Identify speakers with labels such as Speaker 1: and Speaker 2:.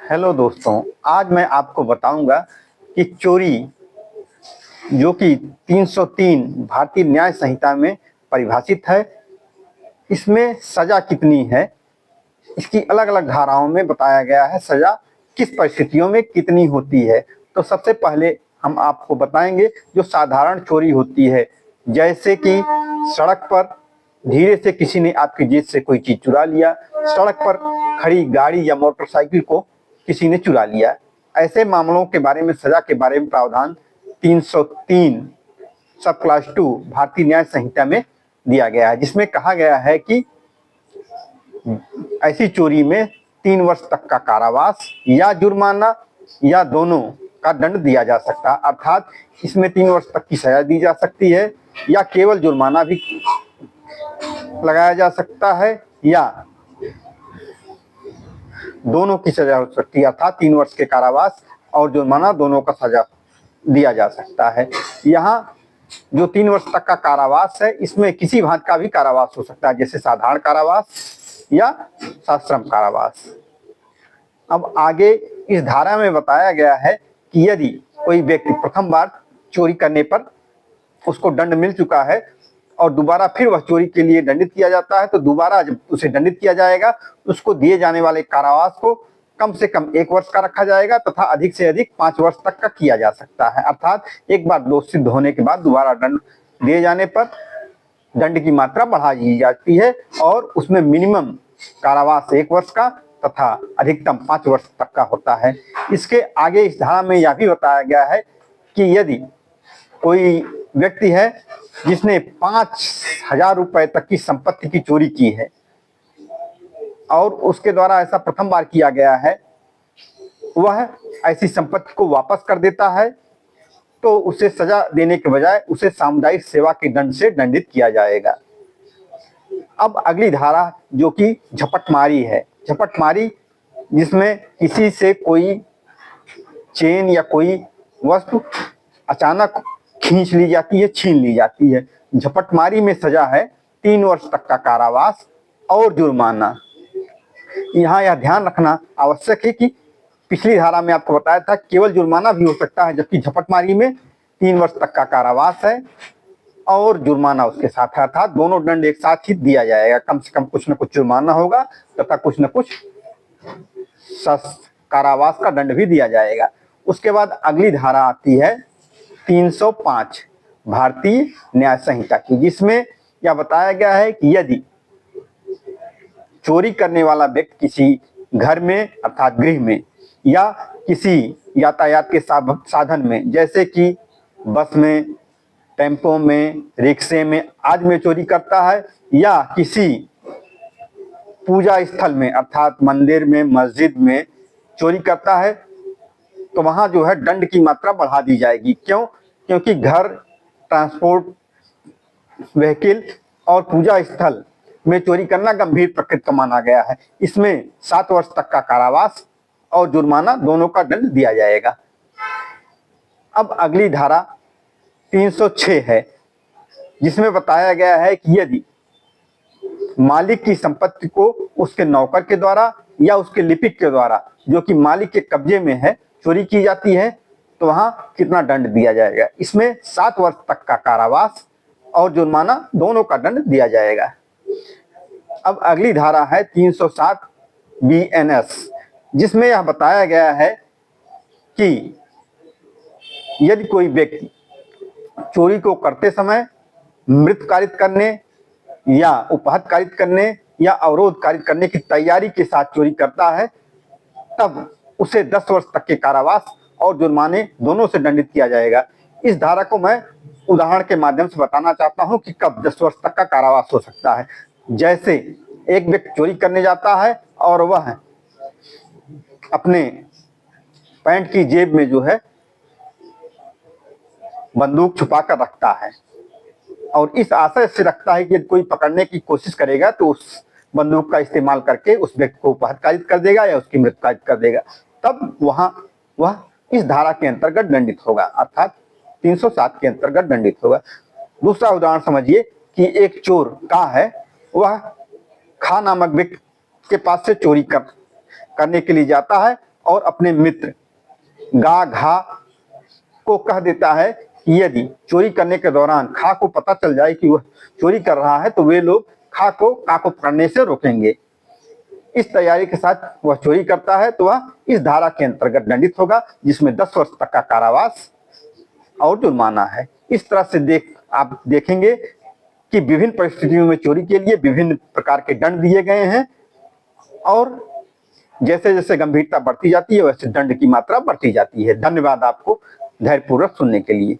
Speaker 1: Hello दोस्तों, आज मैं आपको बताऊंगा कि चोरी जो कि 303 भारतीय न्याय संहिता में परिभाषित है, इसमें सजा कितनी है। इसकी अलग अलग धाराओं में बताया गया है सजा किस परिस्थितियों में कितनी होती है। तो सबसे पहले हम आपको बताएंगे जो साधारण चोरी होती है, जैसे कि सड़क पर धीरे से किसी ने आपकी जेब से कोई चीज चुरा लिया, सड़क पर खड़ी गाड़ी या मोटरसाइकिल को किसी ने चुरा लिया। ऐसे मामलों के बारे में सजा के बारे में प्रावधान 303 सब क्लास 2 भारतीय न्याय संहिता में दिया गया है, जिसमें कहा गया है कि ऐसी चोरी में 3 वर्ष तक का कारावास या जुर्माना या दोनों का दंड दिया जा सकता है। अर्थात इसमें 3 वर्ष तक की सजा दी जा सकती है या केवल जुर्माना भी लगाया जा सकता है या दोनों की सजा हो सकती है। अर्थात 3 वर्ष के कारावास और जुर्माना दोनों का सजा दिया जा सकता है। यहाँ जो 3 वर्ष तक का कारावास है, इसमें किसी भांति का भी कारावास हो सकता है, जैसे साधारण कारावास या सश्रम कारावास। अब आगे इस धारा में बताया गया है कि यदि कोई व्यक्ति प्रथम बार चोरी करने पर उसको दंड मिल चुका है और दोबारा फिर वह चोरी के लिए दंडित किया जाता है, तो दोबारा जब उसे दंडित किया जाएगा उसको दिए जाने वाले कारावास को कम से कम 1 वर्ष का रखा जाएगा तथा अधिक से अधिक 5 वर्ष तक का किया जा सकता है। अर्थात एक बार दोष सिद्ध होने के बाद दोबारा दंड दिए जाने पर दंड की मात्रा बढ़ा दी जाती है और उसमें मिनिमम कारावास 1 वर्ष का तथा अधिकतम 5 वर्ष तक का होता है। इसके आगे इस धारा में यह भी बताया गया है कि यदि कोई व्यक्ति है जिसने 5,000 रुपए तक की संपत्ति की चोरी की है और उसके द्वारा ऐसा प्रथम बार किया गया है, वह ऐसी संपत्ति को वापस कर देता है, तो उसे सजा देने के बजाय उसे सामुदायिक सेवा के दंड से दंडित किया जाएगा। अब अगली धारा जो कि झपटमारी है, झपटमारी जिसमें किसी से कोई चेन या कोई वस्तु अचानक खींच ली जाती है, छीन ली जाती है। झपटमारी में सजा है 3 वर्ष तक का कारावास और जुर्माना। यहाँ यह ध्यान रखना आवश्यक है कि पिछली धारा में आपको बताया था केवल जुर्माना भी हो सकता है, जबकि झपटमारी में 3 वर्ष तक का कारावास है और जुर्माना उसके साथ है। अर्थात दोनों दंड एक साथ ही दिया जाएगा, कम से कम कुछ न कुछ जुर्माना होगा तथा कुछ न कुछ कारावास का दंड भी दिया जाएगा। उसके बाद अगली धारा आती है 305 भारतीय न्याय संहिता की, जिसमें यह बताया गया है कि यदि चोरी करने वाला व्यक्ति किसी घर में अर्थात गृह में या किसी यातायात के साधन में, जैसे कि बस में, टेम्पो में, रिक्शे में आदि में चोरी करता है या किसी पूजा स्थल में अर्थात मंदिर में, मस्जिद में चोरी करता है, तो वहां जो है दंड की मात्रा बढ़ा दी जाएगी। क्यों? क्योंकि घर, ट्रांसपोर्ट व्हीकल और पूजा स्थल में चोरी करना गंभीर प्रकृति का माना गया है। इसमें 7 वर्ष तक का कारावास और जुर्माना दोनों का दंड दिया जाएगा। अब अगली धारा 306 है, जिसमें बताया गया है कि यदि मालिक की संपत्ति को उसके नौकर के द्वारा या उसके लिपिक के द्वारा जो कि मालिक के कब्जे में है चोरी की जाती है, तो वहां कितना दंड दिया जाएगा। इसमें 7 वर्ष तक का कारावास और जुर्माना दोनों का दंड दिया जाएगा। अब अगली धारा है 307 BNS, जिसमें यह बताया गया है कि यदि कोई व्यक्ति चोरी को करते समय मृत कारित करने या उपहत कारित करने या अवरोध कारित करने की तैयारी के साथ चोरी करता है, तब उसे 10 वर्ष तक के कारावास और जुर्माने दोनों से दंडित किया जाएगा। इस धारा को मैं उदाहरण के माध्यम से बताना चाहता हूं कि कब 10 वर्ष तक का कारावास हो सकता है। जैसे एक व्यक्ति चोरी करने जाता है और वह अपने पैंट की जेब में जो है बंदूक छुपा कर रखता है और इस आशय से रखता है कि यदि कोई पकड़ने की कोशिश करेगा तो उस बंदूक का इस्तेमाल करके उस व्यक्ति को उपहत कारित कर देगा या उसकी मृत्यु कारित कर देगा, तब वहां वह इस धारा के अंतर्गत दंडित होगा, अर्थात 307 के अंतर्गत दंडित होगा। दूसरा उदाहरण समझिए कि एक चोर का है, वह खा नामक व्यक्ति के पास से चोरी करने के लिए जाता है और अपने मित्र गा घा को कह देता है कि यदि चोरी करने के दौरान खा को पता चल जाए कि वह चोरी कर रहा है तो वे लोग खा को का को पकड़ने से रोकेंगे। इस तैयारी के साथ वह चोरी करता है तो वह इस धारा के अंतर्गत दंडित होगा, जिसमें 10 वर्ष तक का कारावास और जुर्माना है। इस तरह से आप देखेंगे कि विभिन्न परिस्थितियों में चोरी के लिए विभिन्न प्रकार के दंड दिए गए हैं और जैसे जैसे गंभीरता बढ़ती जाती है वैसे दंड की मात्रा बढ़ती जाती है। धन्यवाद आपको धैर्यपूर्वक सुनने के लिए।